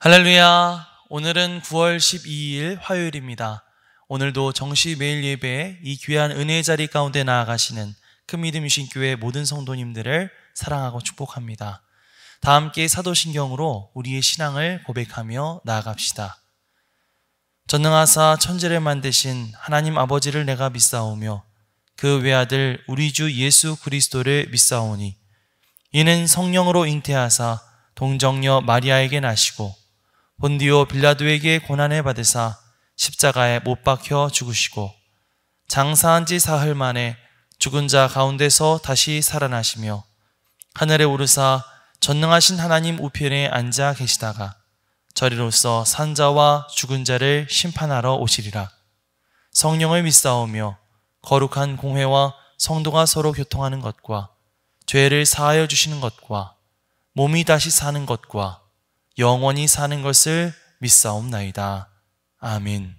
할렐루야. 오늘은 9월 12일 화요일입니다. 오늘도 정시 매일 예배에 이 귀한 은혜의 자리 가운데 나아가시는 큰 믿음 유신 교회 모든 성도님들을 사랑하고 축복합니다. 다 함께 사도신경으로 우리의 신앙을 고백하며 나아갑시다. 전능하사 천지를 만드신 하나님 아버지를 내가 믿사오며 그 외아들 우리 주 예수 그리스도를 믿사오니 이는 성령으로 잉태하사 동정녀 마리아에게 나시고 본디오 빌라도에게 고난을 받으사 십자가에 못 박혀 죽으시고 장사한 지 사흘 만에 죽은 자 가운데서 다시 살아나시며 하늘에 오르사 전능하신 하나님 우편에 앉아 계시다가 저리로서 산자와 죽은 자를 심판하러 오시리라. 성령을 믿사오며 거룩한 공회와 성도가 서로 교통하는 것과 죄를 사하여 주시는 것과 몸이 다시 사는 것과 영원히 사는 것을 믿사옵나이다. 아멘.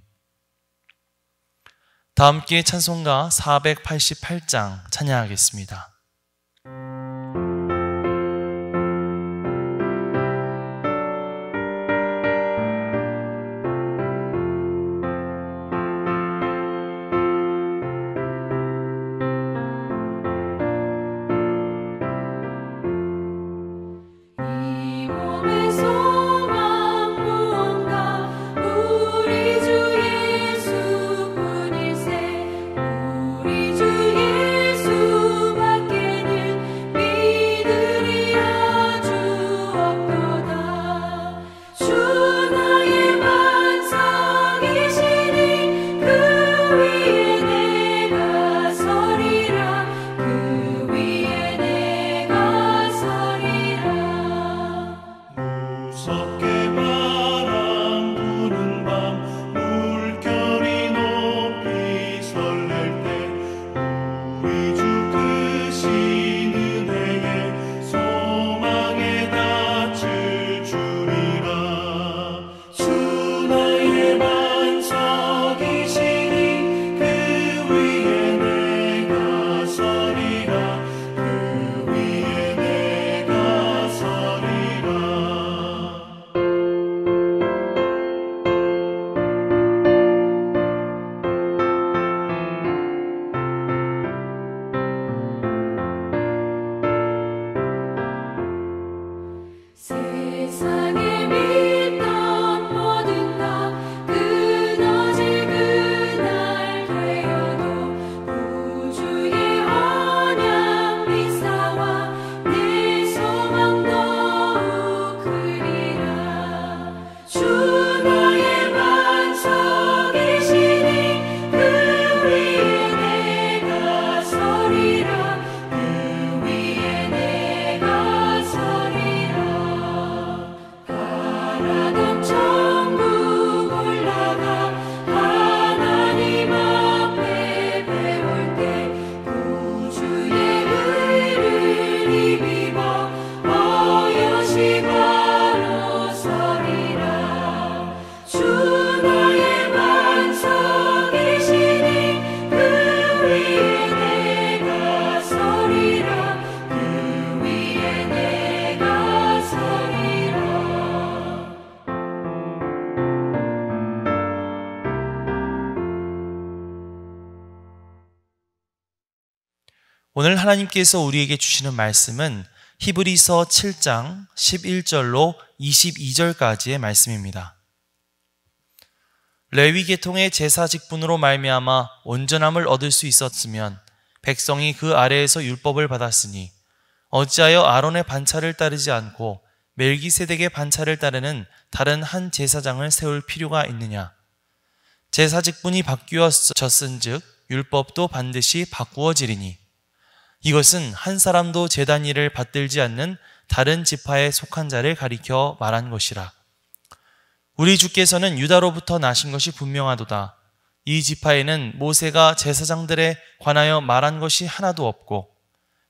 다 함께 찬송가 488장 찬양하겠습니다. 오늘 하나님께서 우리에게 주시는 말씀은 히브리서 7장 11절로 22절까지의 말씀입니다. 레위 계통의 제사 직분으로 말미암아 온전함을 얻을 수 있었으면 백성이 그 아래에서 율법을 받았으니 어찌하여 아론의 반차를 따르지 않고 멜기세덱의 반차를 따르는 다른 한 제사장을 세울 필요가 있느냐? 제사 직분이 바뀌어졌은즉 율법도 반드시 바꾸어지리니 이것은 한 사람도 제단 일을 받들지 않는 다른 지파에 속한 자를 가리켜 말한 것이라. 우리 주께서는 유다로부터 나신 것이 분명하도다. 이 지파에는 모세가 제사장들에 관하여 말한 것이 하나도 없고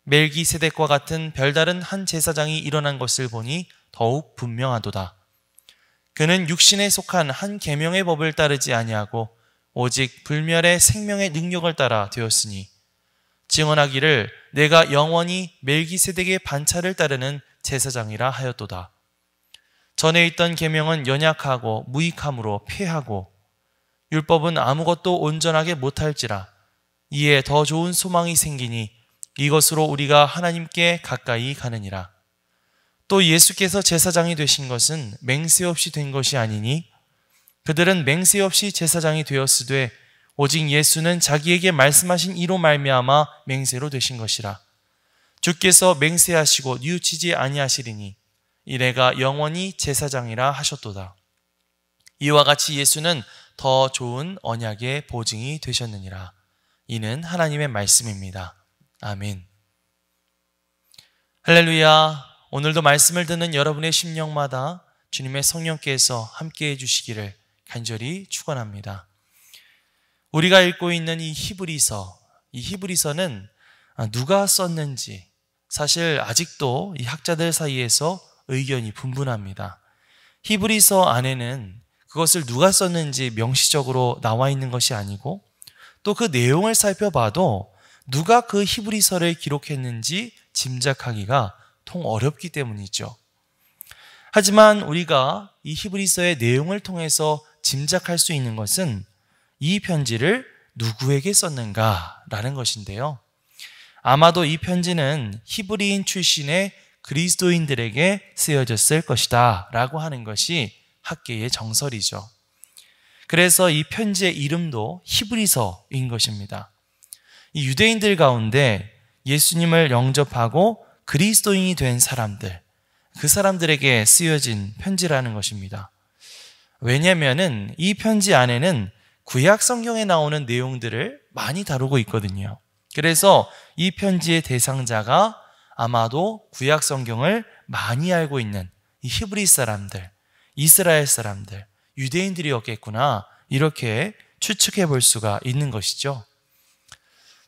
멜기세덱과 같은 별다른 한 제사장이 일어난 것을 보니 더욱 분명하도다. 그는 육신에 속한 한 계명의 법을 따르지 아니하고 오직 불멸의 생명의 능력을 따라 되었으니 증언하기를 내가 영원히 멜기세덱의 반차를 따르는 제사장이라 하였도다. 전에 있던 계명은 연약하고 무익함으로 폐하고 율법은 아무것도 온전하게 못할지라 이에 더 좋은 소망이 생기니 이것으로 우리가 하나님께 가까이 가느니라. 또 예수께서 제사장이 되신 것은 맹세 없이 된 것이 아니니 그들은 맹세 없이 제사장이 되었으되 오직 예수는 자기에게 말씀하신 이로 말미암아 맹세로 되신 것이라. 주께서 맹세하시고 뉘우치지 아니하시리니 이래가 영원히 제사장이라 하셨도다. 이와 같이 예수는 더 좋은 언약의 보증이 되셨느니라. 이는 하나님의 말씀입니다. 아멘. 할렐루야. 오늘도 말씀을 듣는 여러분의 심령마다 주님의 성령께서 함께해 주시기를 간절히 축원합니다. 우리가 읽고 있는 이 히브리서는 누가 썼는지 사실 아직도 이 학자들 사이에서 의견이 분분합니다. 히브리서 안에는 그것을 누가 썼는지 명시적으로 나와 있는 것이 아니고 또 그 내용을 살펴봐도 누가 그 히브리서를 기록했는지 짐작하기가 통 어렵기 때문이죠. 하지만 우리가 이 히브리서의 내용을 통해서 짐작할 수 있는 것은 이 편지를 누구에게 썼는가라는 것인데요. 아마도 이 편지는 히브리인 출신의 그리스도인들에게 쓰여졌을 것이다 라고 하는 것이 학계의 정설이죠. 그래서 이 편지의 이름도 히브리서인 것입니다. 이 유대인들 가운데 예수님을 영접하고 그리스도인이 된 사람들, 그 사람들에게 쓰여진 편지라는 것입니다. 왜냐하면 이 편지 안에는 구약 성경에 나오는 내용들을 많이 다루고 있거든요. 그래서 이 편지의 대상자가 아마도 구약 성경을 많이 알고 있는 이 히브리 사람들, 이스라엘 사람들, 유대인들이었겠구나 이렇게 추측해 볼 수가 있는 것이죠.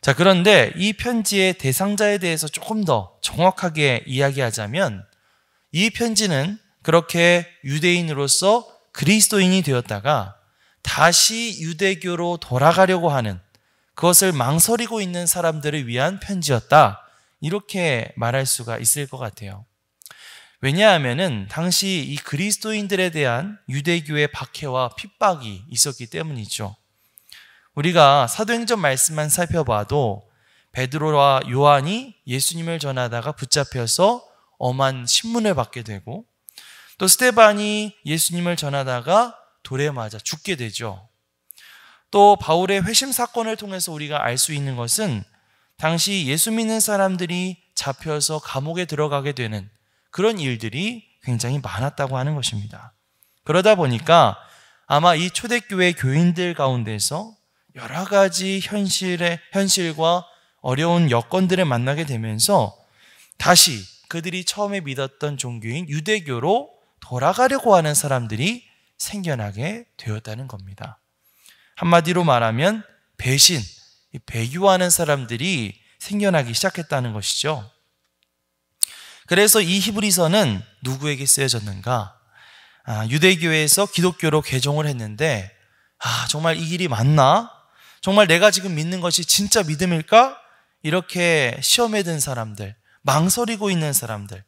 자, 그런데 이 편지의 대상자에 대해서 조금 더 정확하게 이야기하자면 이 편지는 그렇게 유대인으로서 그리스도인이 되었다가 다시 유대교로 돌아가려고 하는, 그것을 망설이고 있는 사람들을 위한 편지였다 이렇게 말할 수가 있을 것 같아요. 왜냐하면 당시 이 그리스도인들에 대한 유대교의 박해와 핍박이 있었기 때문이죠. 우리가 사도행전 말씀만 살펴봐도 베드로와 요한이 예수님을 전하다가 붙잡혀서 엄한 신문을 받게 되고 또 스데반이 예수님을 전하다가 돌에 맞아 죽게 되죠. 또 바울의 회심 사건을 통해서 우리가 알 수 있는 것은 당시 예수 믿는 사람들이 잡혀서 감옥에 들어가게 되는 그런 일들이 굉장히 많았다고 하는 것입니다. 그러다 보니까 아마 이 초대교회 교인들 가운데서 여러 가지 현실과 어려운 여건들을 만나게 되면서 다시 그들이 처음에 믿었던 종교인 유대교로 돌아가려고 하는 사람들이 생겨나게 되었다는 겁니다. 한마디로 말하면 배신, 배교하는 사람들이 생겨나기 시작했다는 것이죠. 그래서 이 히브리서는 누구에게 쓰여졌는가? 유대교에서 기독교로 개종을 했는데 정말 이 길이 맞나? 정말 내가 지금 믿는 것이 진짜 믿음일까? 이렇게 시험에 든 사람들, 망설이고 있는 사람들,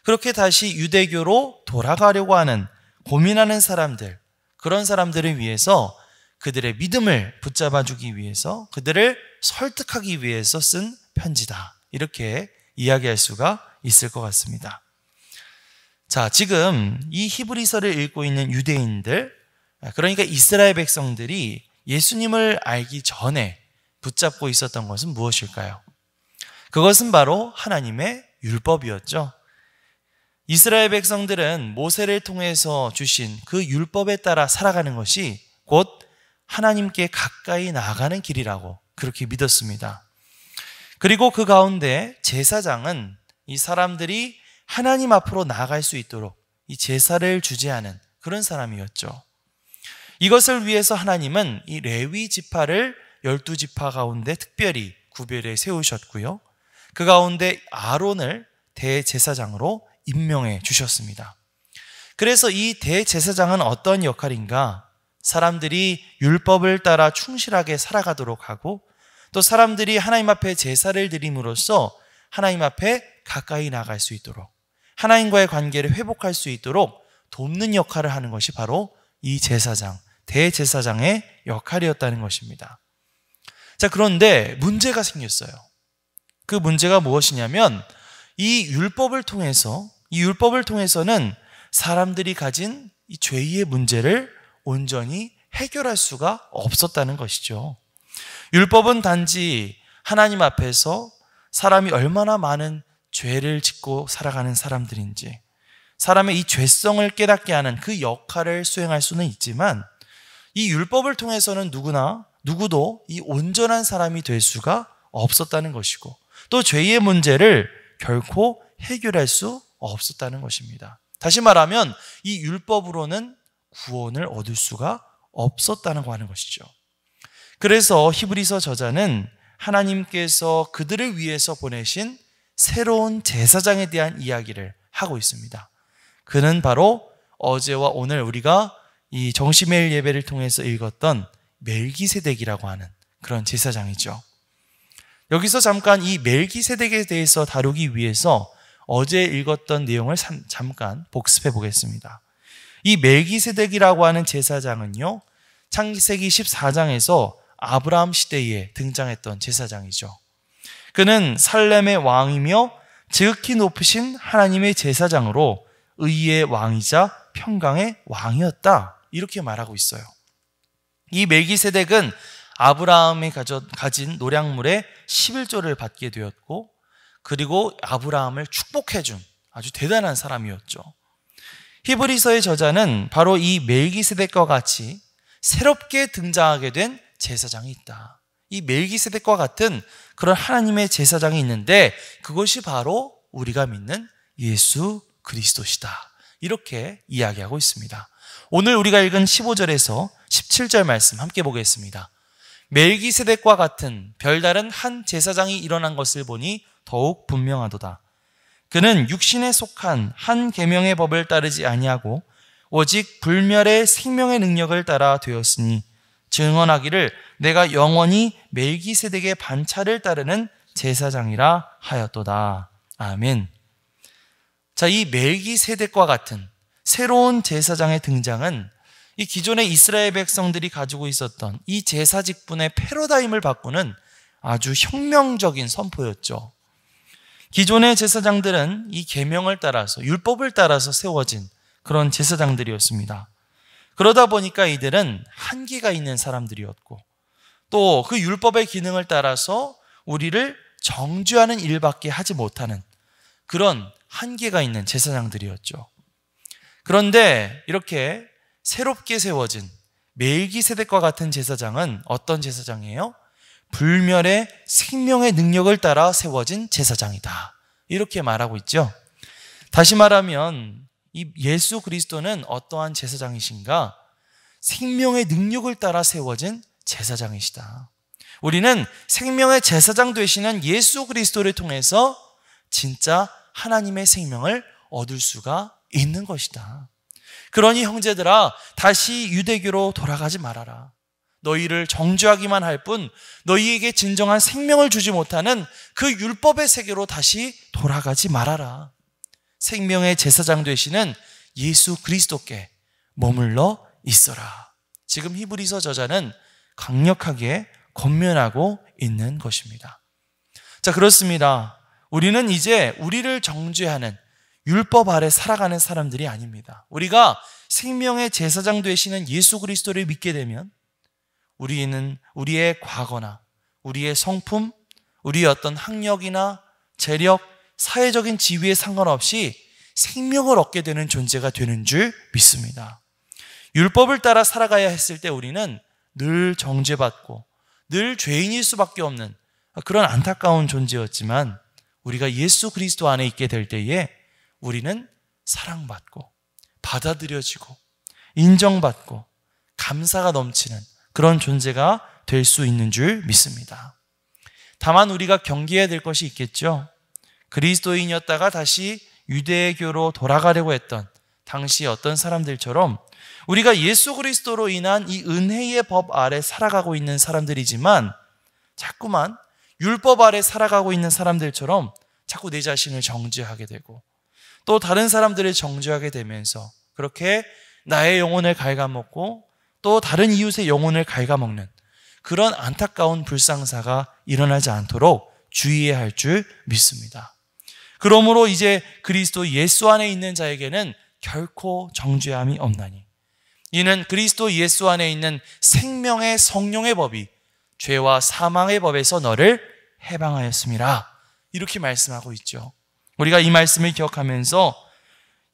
그렇게 다시 유대교로 돌아가려고 하는, 고민하는 사람들, 그런 사람들을 위해서 그들의 믿음을 붙잡아주기 위해서, 그들을 설득하기 위해서 쓴 편지다 이렇게 이야기할 수가 있을 것 같습니다. 자, 지금 이 히브리서를 읽고 있는 유대인들, 그러니까 이스라엘 백성들이 예수님을 알기 전에 붙잡고 있었던 것은 무엇일까요? 그것은 바로 하나님의 율법이었죠. 이스라엘 백성들은 모세를 통해서 주신 그 율법에 따라 살아가는 것이 곧 하나님께 가까이 나아가는 길이라고 그렇게 믿었습니다. 그리고 그 가운데 제사장은 이 사람들이 하나님 앞으로 나아갈 수 있도록 이 제사를 주재하는 그런 사람이었죠. 이것을 위해서 하나님은 이 레위 지파를 12지파 가운데 특별히 구별해 세우셨고요. 그 가운데 아론을 대제사장으로 임명해 주셨습니다. 그래서 이 대제사장은 어떤 역할인가? 사람들이 율법을 따라 충실하게 살아가도록 하고 또 사람들이 하나님 앞에 제사를 드림으로써 하나님 앞에 가까이 나갈 수 있도록, 하나님과의 관계를 회복할 수 있도록 돕는 역할을 하는 것이 바로 이 제사장, 대제사장의 역할이었다는 것입니다. 자, 그런데 문제가 생겼어요. 그 문제가 무엇이냐면 이 율법을 통해서는 사람들이 가진 이 죄의 문제를 온전히 해결할 수가 없었다는 것이죠. 율법은 단지 하나님 앞에서 사람이 얼마나 많은 죄를 짓고 살아가는 사람들인지, 사람의 이 죄성을 깨닫게 하는 그 역할을 수행할 수는 있지만, 이 율법을 통해서는 누구도 이 온전한 사람이 될 수가 없었다는 것이고, 또 죄의 문제를 결코 해결할 수 없었다는 것입니다. 다시 말하면 이 율법으로는 구원을 얻을 수가 없었다고 하는 것이죠. 그래서 히브리서 저자는 하나님께서 그들을 위해서 보내신 새로운 제사장에 대한 이야기를 하고 있습니다. 그는 바로 어제와 오늘 우리가 이 정시매일 예배를 통해서 읽었던 멜기세덱이라고 하는 그런 제사장이죠. 여기서 잠깐 이 멜기세덱에 대해서 다루기 위해서 어제 읽었던 내용을 잠깐 복습해 보겠습니다. 이 멜기세덱이라고 하는 제사장은요, 창세기 14장에서 아브라함 시대에 등장했던 제사장이죠. 그는 살렘의 왕이며 지극히 높으신 하나님의 제사장으로 의의 왕이자 평강의 왕이었다, 이렇게 말하고 있어요. 이 멜기세덱은 아브라함이 가진 노략물의 11조를 받게 되었고, 그리고 아브라함을 축복해준 아주 대단한 사람이었죠. 히브리서의 저자는 바로 이 멜기세덱과 같이 새롭게 등장하게 된 제사장이 있다. 이 멜기세덱과 같은 그런 하나님의 제사장이 있는데 그것이 바로 우리가 믿는 예수 그리스도시다, 이렇게 이야기하고 있습니다. 오늘 우리가 읽은 15절에서 17절 말씀 함께 보겠습니다. 멜기세덱과 같은 별다른 한 제사장이 일어난 것을 보니 더욱 분명하도다. 그는 육신에 속한 한 계명의 법을 따르지 아니하고 오직 불멸의 생명의 능력을 따라 되었으니 증언하기를 내가 영원히 멜기세덱의 반차를 따르는 제사장이라 하였도다. 아멘. 자, 이 멜기세덱과 같은 새로운 제사장의 등장은 이 기존의 이스라엘 백성들이 가지고 있었던 이 제사 직분의 패러다임을 바꾸는 아주 혁명적인 선포였죠. 기존의 제사장들은 이 계명을 따라서, 율법을 따라서 세워진 그런 제사장들이었습니다. 그러다 보니까 이들은 한계가 있는 사람들이었고, 또 그 율법의 기능을 따라서 우리를 정죄하는 일밖에 하지 못하는 그런 한계가 있는 제사장들이었죠. 그런데 이렇게 새롭게 세워진 멜기세덱과 같은 제사장은 어떤 제사장이에요? 불멸의 생명의 능력을 따라 세워진 제사장이다, 이렇게 말하고 있죠. 다시 말하면 이 예수 그리스도는 어떠한 제사장이신가? 생명의 능력을 따라 세워진 제사장이시다. 우리는 생명의 제사장 되시는 예수 그리스도를 통해서 진짜 하나님의 생명을 얻을 수가 있는 것이다. 그러니 형제들아, 다시 유대교로 돌아가지 말아라. 너희를 정죄하기만 할 뿐 너희에게 진정한 생명을 주지 못하는 그 율법의 세계로 다시 돌아가지 말아라. 생명의 제사장 되시는 예수 그리스도께 머물러 있어라. 지금 히브리서 저자는 강력하게 권면하고 있는 것입니다. 자, 그렇습니다. 우리는 이제 우리를 정죄하는 율법 아래 살아가는 사람들이 아닙니다. 우리가 생명의 제사장 되시는 예수 그리스도를 믿게 되면 우리는 우리의 과거나 우리의 성품, 우리의 어떤 학력이나 재력, 사회적인 지위에 상관없이 생명을 얻게 되는 존재가 되는 줄 믿습니다. 율법을 따라 살아가야 했을 때 우리는 늘 정죄받고 늘 죄인일 수밖에 없는 그런 안타까운 존재였지만, 우리가 예수 그리스도 안에 있게 될 때에 우리는 사랑받고 받아들여지고 인정받고 감사가 넘치는 그런 존재가 될 수 있는 줄 믿습니다. 다만 우리가 경계해야 될 것이 있겠죠. 그리스도인이었다가 다시 유대교로 돌아가려고 했던 당시 어떤 사람들처럼 우리가 예수 그리스도로 인한 이 은혜의 법 아래 살아가고 있는 사람들이지만, 자꾸만 율법 아래 살아가고 있는 사람들처럼 자꾸 내 자신을 정죄하게 되고 또 다른 사람들을 정죄하게 되면서 그렇게 나의 영혼을 갉아먹고 또 다른 이웃의 영혼을 갉아먹는 그런 안타까운 불상사가 일어나지 않도록 주의해야 할 줄 믿습니다. 그러므로 이제 그리스도 예수 안에 있는 자에게는 결코 정죄함이 없나니 이는 그리스도 예수 안에 있는 생명의 성령의 법이 죄와 사망의 법에서 너를 해방하였음이라 이렇게 말씀하고 있죠. 우리가 이 말씀을 기억하면서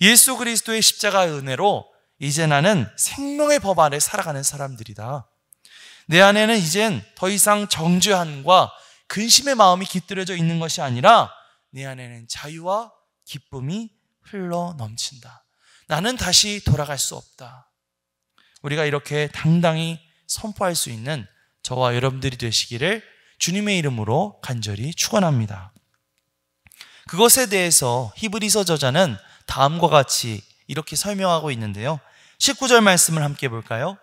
예수 그리스도의 십자가의 은혜로 이제 나는 생명의 법 아래 살아가는 사람들이다. 내 안에는 이젠 더 이상 정죄함과 근심의 마음이 깃들여져 있는 것이 아니라 내 안에는 자유와 기쁨이 흘러 넘친다. 나는 다시 돌아갈 수 없다. 우리가 이렇게 당당히 선포할 수 있는 저와 여러분들이 되시기를 주님의 이름으로 간절히 축원합니다. 그것에 대해서 히브리서 저자는 다음과 같이 이렇게 설명하고 있는데요. 19절 말씀을 함께 볼까요?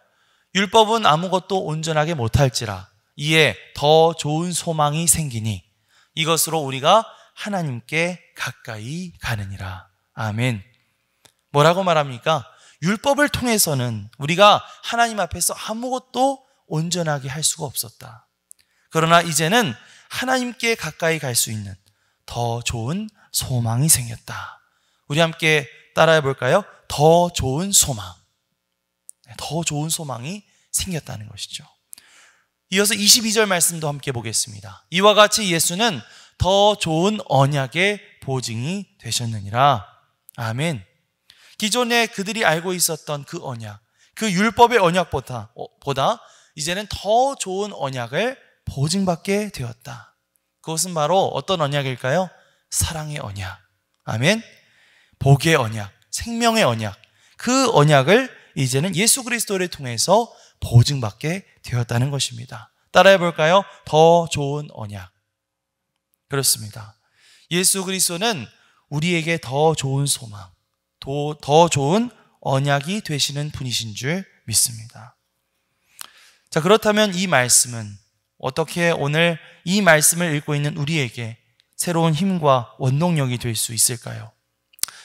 율법은 아무것도 온전하게 못할지라 이에 더 좋은 소망이 생기니 이것으로 우리가 하나님께 가까이 가느니라. 아멘. 뭐라고 말합니까? 율법을 통해서는 우리가 하나님 앞에서 아무것도 온전하게 할 수가 없었다. 그러나 이제는 하나님께 가까이 갈 수 있는 더 좋은 소망이 생겼다. 우리 함께 따라해 볼까요? 더 좋은 소망. 더 좋은 소망이 생겼다는 것이죠. 이어서 22절 말씀도 함께 보겠습니다. 이와 같이 예수는 더 좋은 언약의 보증이 되셨느니라. 아멘. 기존에 그들이 알고 있었던 그 언약, 그 율법의 언약보다 이제는 더 좋은 언약을 보증받게 되었다. 그것은 바로 어떤 언약일까요? 사랑의 언약. 아멘. 복의 언약, 생명의 언약. 그 언약을 이제는 예수 그리스도를 통해서 보증받게 되었다는 것입니다. 따라해 볼까요? 더 좋은 언약. 그렇습니다. 예수 그리스도는 우리에게 더 좋은 소망, 더 좋은 언약이 되시는 분이신 줄 믿습니다. 자, 그렇다면 이 말씀은 어떻게 오늘 이 말씀을 읽고 있는 우리에게 새로운 힘과 원동력이 될 수 있을까요?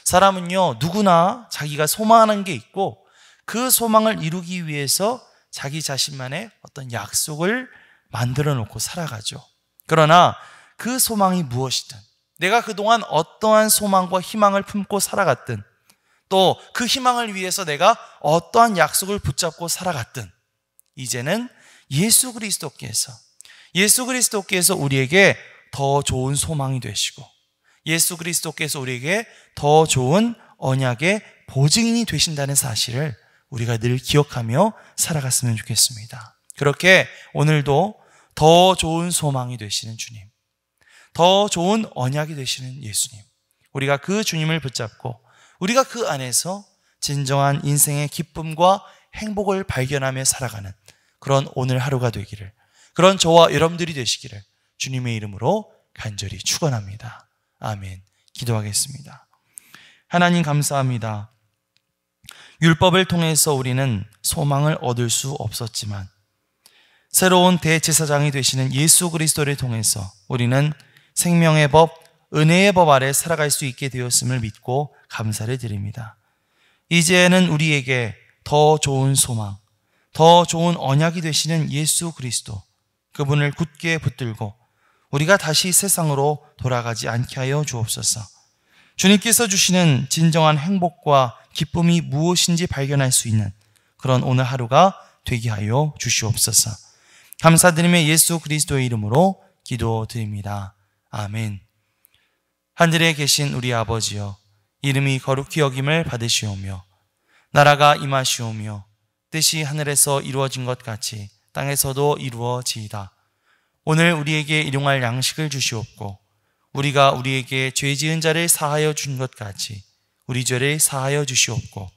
사람은요, 누구나 자기가 소망하는 게 있고 그 소망을 이루기 위해서 자기 자신만의 어떤 약속을 만들어 놓고 살아가죠. 그러나 그 소망이 무엇이든, 내가 그동안 어떠한 소망과 희망을 품고 살아갔든, 또 그 희망을 위해서 내가 어떠한 약속을 붙잡고 살아갔든, 이제는 예수 그리스도께서 우리에게 더 좋은 소망이 되시고, 예수 그리스도께서 우리에게 더 좋은 언약의 보증인이 되신다는 사실을 우리가 늘 기억하며 살아갔으면 좋겠습니다. 그렇게 오늘도 더 좋은 소망이 되시는 주님, 더 좋은 언약이 되시는 예수님, 우리가 그 주님을 붙잡고 우리가 그 안에서 진정한 인생의 기쁨과 행복을 발견하며 살아가는 그런 오늘 하루가 되기를, 그런 저와 여러분들이 되시기를 주님의 이름으로 간절히 축원합니다. 아멘. 기도하겠습니다. 하나님 감사합니다. 율법을 통해서 우리는 소망을 얻을 수 없었지만 새로운 대제사장이 되시는 예수 그리스도를 통해서 우리는 생명의 법, 은혜의 법 아래 살아갈 수 있게 되었음을 믿고 감사를 드립니다. 이제는 우리에게 더 좋은 소망, 더 좋은 언약이 되시는 예수 그리스도, 그분을 굳게 붙들고 우리가 다시 세상으로 돌아가지 않게 하여 주옵소서. 주님께서 주시는 진정한 행복과 기쁨이 무엇인지 발견할 수 있는 그런 오늘 하루가 되게 하여 주시옵소서. 감사드리며 예수 그리스도의 이름으로 기도드립니다. 아멘. 하늘에 계신 우리 아버지여, 이름이 거룩히 여김을 받으시오며 나라가 임하시오며 뜻이 하늘에서 이루어진 것 같이 땅에서도 이루어지이다. 오늘 우리에게 일용할 양식을 주시옵고 우리가 우리에게 죄 지은 자를 사하여 준 것 같이 우리 죄를 사하여 주시옵고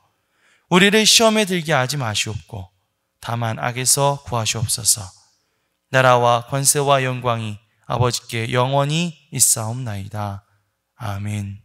우리를 시험에 들게 하지 마시옵고 다만 악에서 구하시옵소서. 나라와 권세와 영광이 아버지께 영원히 있사옵나이다. 아멘.